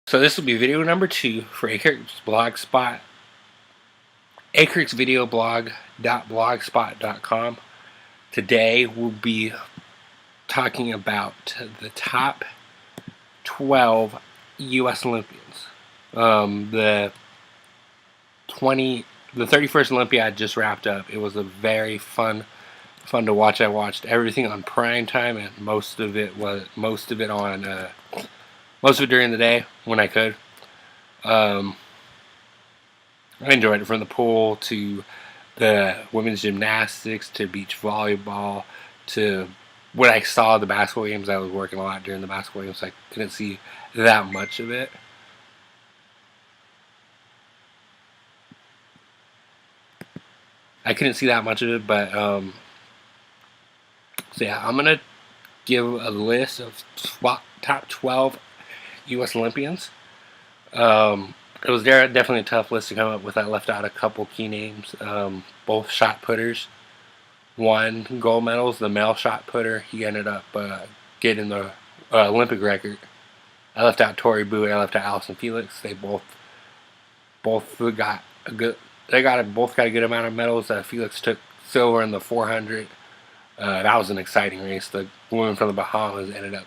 So this will be video number 2 for Aker's blogspot, akersvideoblog.blogspot.com. Today we'll be talking about the top 12 U.S. Olympians. The 31st Olympiad just wrapped up. It was a very fun to watch. I watched everything on prime time, and most of it during the day when I could. I enjoyed it, from the pool to the women's gymnastics to beach volleyball to what I saw the basketball games. I was working a lot during the basketball games, so I couldn't see that much of it. But so yeah, I'm gonna give a list of top 12 U.S. Olympians. It was definitely a tough list to come up with. I left out a couple key names. Both shot putters won gold medals. The male shot putter, he ended up getting the Olympic record. I left out Tori Bowie. I left out Allison Felix. They both got a good. Both got a good amount of medals. Felix took silver in the 400. That was an exciting race. The woman from the Bahamas ended up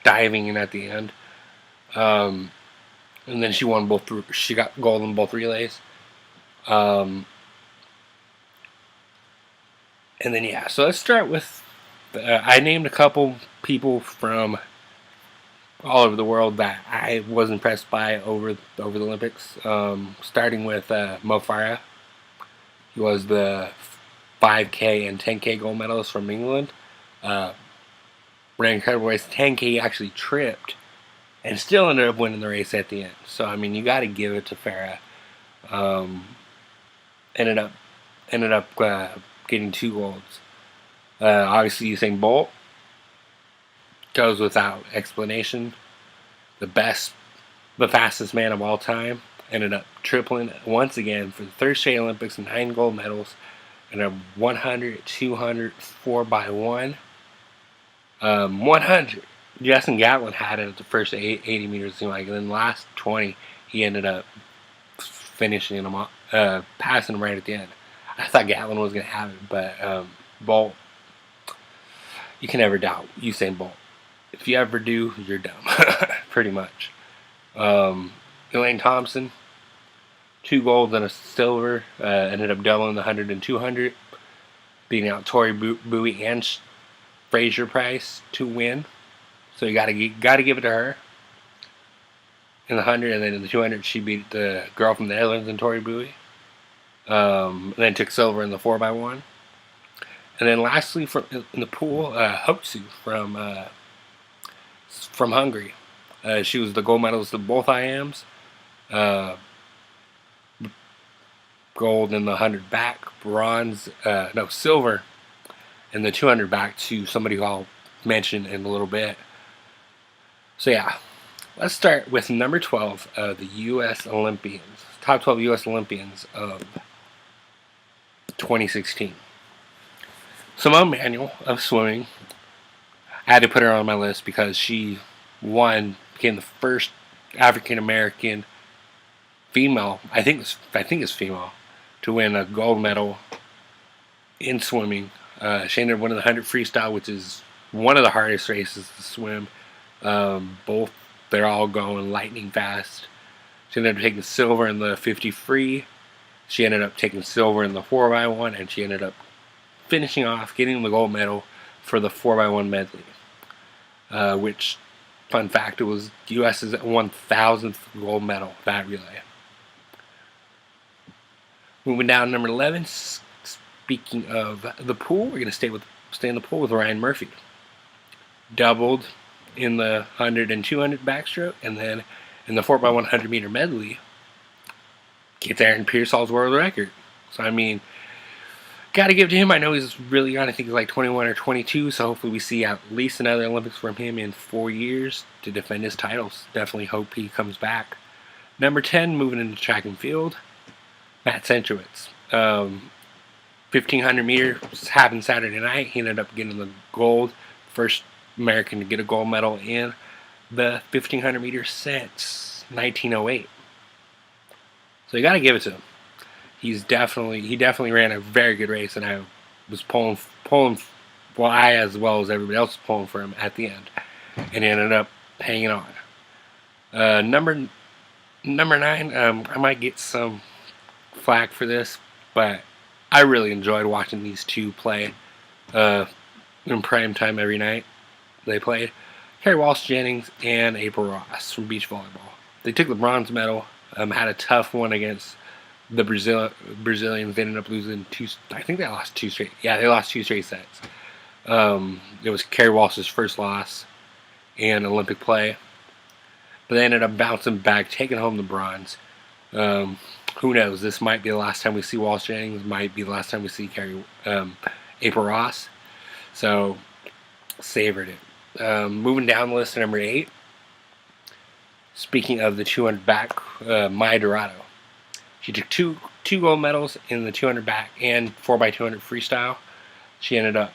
diving in at the end. And then she won both. She got gold in both relays. And then yeah, so let's start with. I named a couple people from all over the world that I was impressed by over the Olympics. Starting with Mo Farah. He was the 5K and 10K gold medalist from England. Ran incredible race. 10K he actually tripped and still ended up winning the race at the end. So I mean, you got to give it to Farah. Ended up getting 2 golds. Obviously, Usain Bolt goes without explanation. The fastest man of all time. Ended up tripling once again for the third straight Olympics, 9 gold medals, and a 100, 200, 4x1. 100. Justin Gatlin had it at the first 80 meters, and then the last 20, he ended up finishing him, passing him right at the end. I thought Gatlin was going to have it, but Bolt, you can never doubt Usain Bolt. If you ever do, you're dumb, pretty much. Elaine Thompson, 2 golds and a silver, ended up doubling the 100 and 200, beating out Tori Bowie and Fraser Price to win. So you gotta give it to her. In the 100, and then in the 200, she beat the girl from the Netherlands and Tori Bowie. And then took silver in the 4x1. And then lastly, in the pool, Hotsu from Hungary. She was the gold medalist of both IMs. Gold in the 100 back, silver in the 200 back to somebody who I'll mention in a little bit. So yeah, let's start with number 12 of the U.S. Olympians. Top 12 U.S. Olympians of 2016. Simone Manuel of swimming. I had to put her on my list because she became the first African American female, I think it's female, to win a gold medal in swimming. She ended up winning the 100 freestyle, which is one of the hardest races to swim. They're all going lightning fast. She ended up taking silver in the 50 free. She ended up taking silver in the 4x1, and she ended up finishing off getting the gold medal for the 4x1 medley. Which, fun fact, it was U.S.'s 1,000th gold medal, that relay. Moving down to number 11, speaking of the pool, we're going to stay in the pool with Ryan Murphy. Doubled in the 100 and 200 backstroke, and then in the 4x100 meter medley, gets Aaron Pearsall's world record. So I mean, gotta give it to him. I know he's really young. I think he's like 21 or 22, so hopefully we see at least another Olympics from him in 4 years to defend his titles. Definitely hope he comes back. Number 10, moving into track and field, Matt Centrowitz. 1500 meters happened Saturday night. He ended up getting the gold. First American to get a gold medal in the 1500 meters since 1908. So you got to give it to him. He definitely ran a very good race, and I was pulling. Well, I as well as everybody else was pulling for him at the end, and he ended up hanging on. Number 9. I might get some flack for this, but I really enjoyed watching these two play in prime time every night. They played Carrie Walsh Jennings and April Ross from beach volleyball. They took the bronze medal. Had a tough one against the Brazilians. They ended up losing two. I think they lost 2 straight. Yeah, they lost 2 straight sets. It was Carrie Walsh's first loss in Olympic play, but they ended up bouncing back, taking home the bronze. Who knows? This might be the last time we see Walsh Jennings. Might be the last time we see April Ross. So savored it. Moving down the list to number 8. Speaking of the 200 back, Maya Dorado. She took two gold medals in the 200 back and 4x200 freestyle. She ended up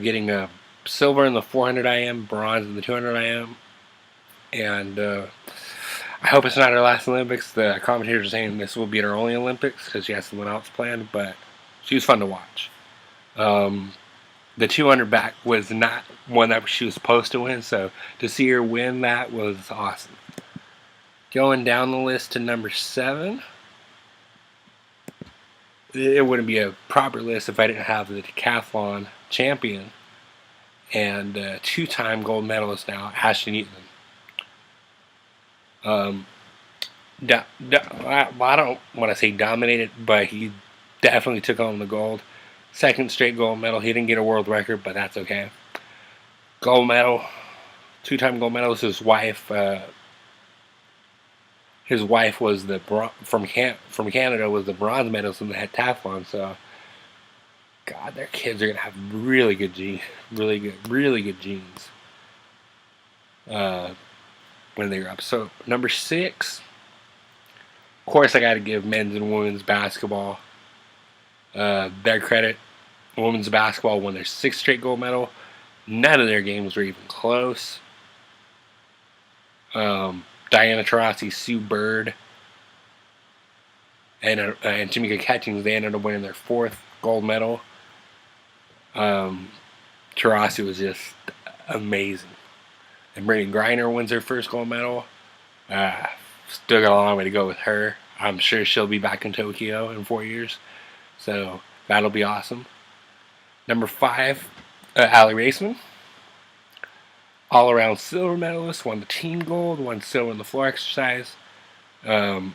getting a silver in the 400 IM, bronze in the 200 IM, and I hope it's not her last Olympics. The commentators are saying this will be her only Olympics because she has something else planned, but she was fun to watch. The 200 back was not one that she was supposed to win, so to see her win that was awesome. Going down the list to number 7. It wouldn't be a proper list if I didn't have the decathlon champion and 2-time gold medalist now, Ashton Eaton. I don't want to say dominated, but he definitely took home the gold. 2nd straight gold medal. He didn't get a world record, but that's okay. Gold medal, 2-time gold medalist. His wife was from Canada, was the bronze medalist in the heptathlon. So, God, their kids are gonna have really good genes when they grow up. So number 6, of course, I got to give men's and women's basketball their credit. Women's basketball won their 6th straight gold medal. None of their games were even close. Diana Taurasi, Sue Bird, and Tamika Catchings, they ended up winning their 4th gold medal. Taurasi was just amazing. And Brittany Griner wins her 1st gold medal. Still got a long way to go with her. I'm sure she'll be back in Tokyo in 4 years. So that'll be awesome. Number 5, Allie Raceman. All-around silver medalist. Won the team gold. Won silver in the floor exercise. Definitely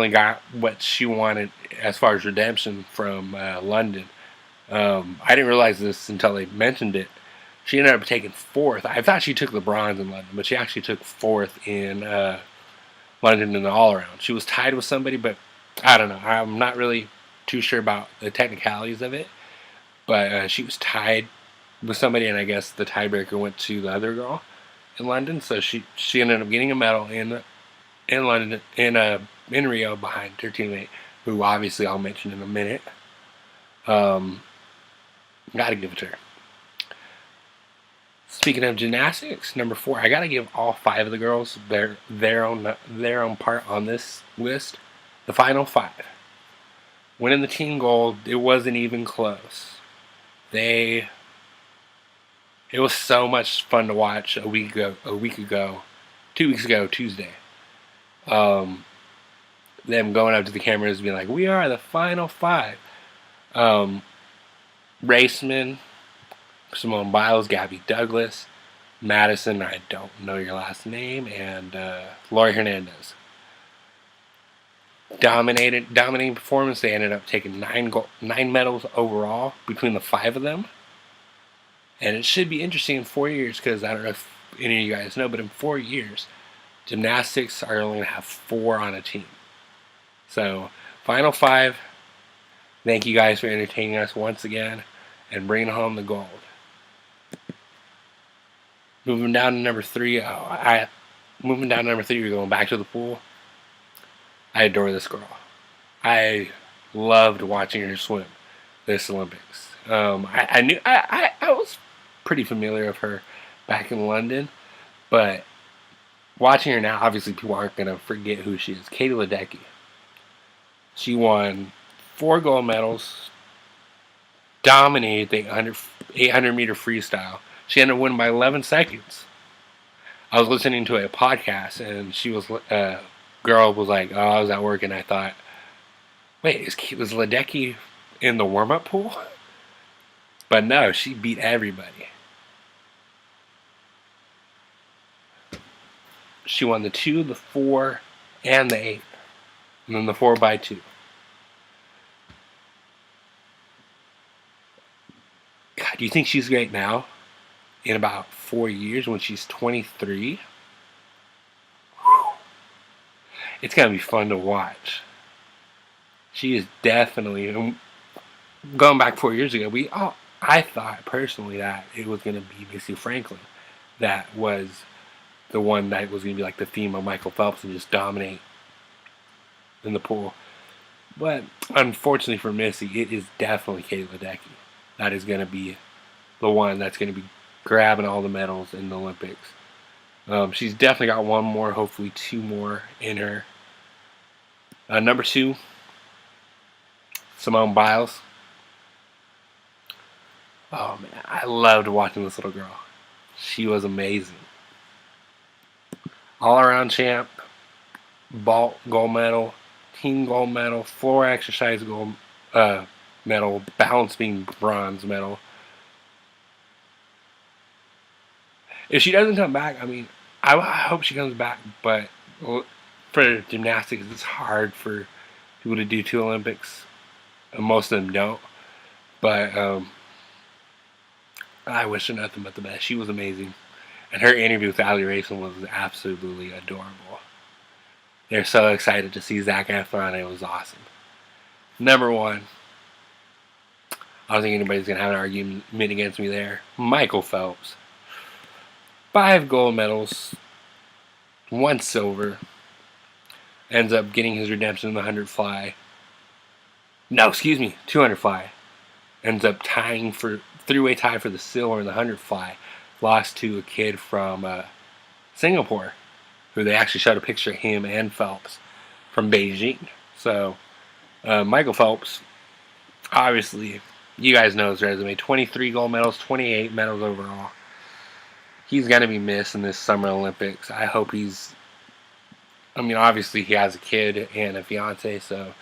got what she wanted as far as redemption from London. I didn't realize this until they mentioned it. She ended up taking 4th. I thought she took the bronze in London, but she actually took 4th in London in the all-around. She was tied with somebody, but I don't know. I'm not really too sure about the technicalities of it. But she was tied with somebody, and I guess the tiebreaker went to the other girl in London. So she ended up getting a medal in London, in Rio, behind her teammate, who obviously I'll mention in a minute. Gotta give it to her. Speaking of gymnastics, number 4, I gotta give all 5 of the girls their own part on this list. The final 5, winning the team gold. It wasn't even close. It was so much fun to watch 2 weeks ago, Tuesday. Them going up to the cameras and being like, "We are the final 5." Raceman, Simone Biles, Gabby Douglas, Madison, I don't know your last name, and Laurie Hernandez. Dominating performance. They ended up taking 9 medals overall between the 5 of them. And it should be interesting in 4 years, because I don't know if any of you guys know, but in 4 years, gymnastics are only going to have 4 on a team. So, final 5. Thank you guys for entertaining us once again and bringing home the gold. Moving down to number 3. We're going back to the pool. I adore this girl. I loved watching her swim this Olympics. I knew I was pretty familiar with her back in London, but watching her now, obviously people aren't gonna forget who she is. Katie Ledecky. She won 4 gold medals, dominated the 800 meter freestyle. She ended up winning by 11 seconds. I was listening to a podcast, and she was girl was like, "Oh, I was at work, and I thought, wait, was Ledecky in the warm up pool?" But no, she beat everybody. She won the 2, the 4, and the 8, and then the 4x2. God, do you think she's great now? In about 4 years, when she's 23, it's gonna be fun to watch. She is definitely going back 4 years ago. I thought personally that it was gonna be Missy Franklin that was the one that was gonna be like the theme of Michael Phelps and just dominate in the pool. But unfortunately for Missy, it is definitely Katie Ledecky that is gonna be the one that's gonna be grabbing all the medals in the Olympics. She's definitely got one more, hopefully 2 more in her. Number 2, Simone Biles. Oh man, I loved watching this little girl. She was amazing. All-around champ, gold medal, team gold medal, floor exercise gold medal, balance beam bronze medal. If she doesn't come back, I mean, I hope she comes back, but for gymnastics, it's hard for people to do 2 Olympics. Most of them don't. But I wish her nothing but the best. She was amazing. And her interview with Allie Racing was absolutely adorable. They're so excited to see Zac Efron. It was awesome. Number 1. I don't think anybody's going to have an argument against me there. Michael Phelps. 5 gold medals, 1 silver. Ends up getting his redemption in the 100 fly. No, excuse me, 200 fly. Ends up tying for 3-way tie for the silver in the 100 fly. Lost to a kid from Singapore, who they actually showed a picture of him and Phelps from Beijing. So Michael Phelps, obviously, you guys know his resume. 23 gold medals, 28 medals overall. He's going to be missed in this Summer Olympics. I hope he's... I mean, obviously he has a kid and a fiance, so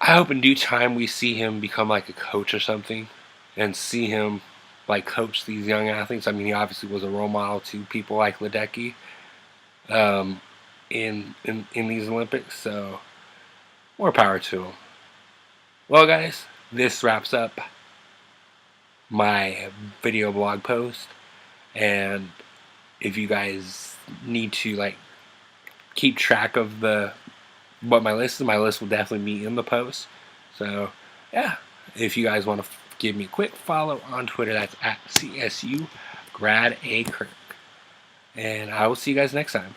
I hope in due time we see him become like a coach or something and see him like coach these young athletes. I mean, he obviously was a role model to people like Ledecky in these Olympics, so more power to him. Well, guys, this wraps up my video blog post. And if you guys need to like keep track of what my list is, my list will definitely be in the post. So yeah, if you guys want to give me a quick follow on Twitter, that's at CSU Grad A Kirk. And I will see you guys next time.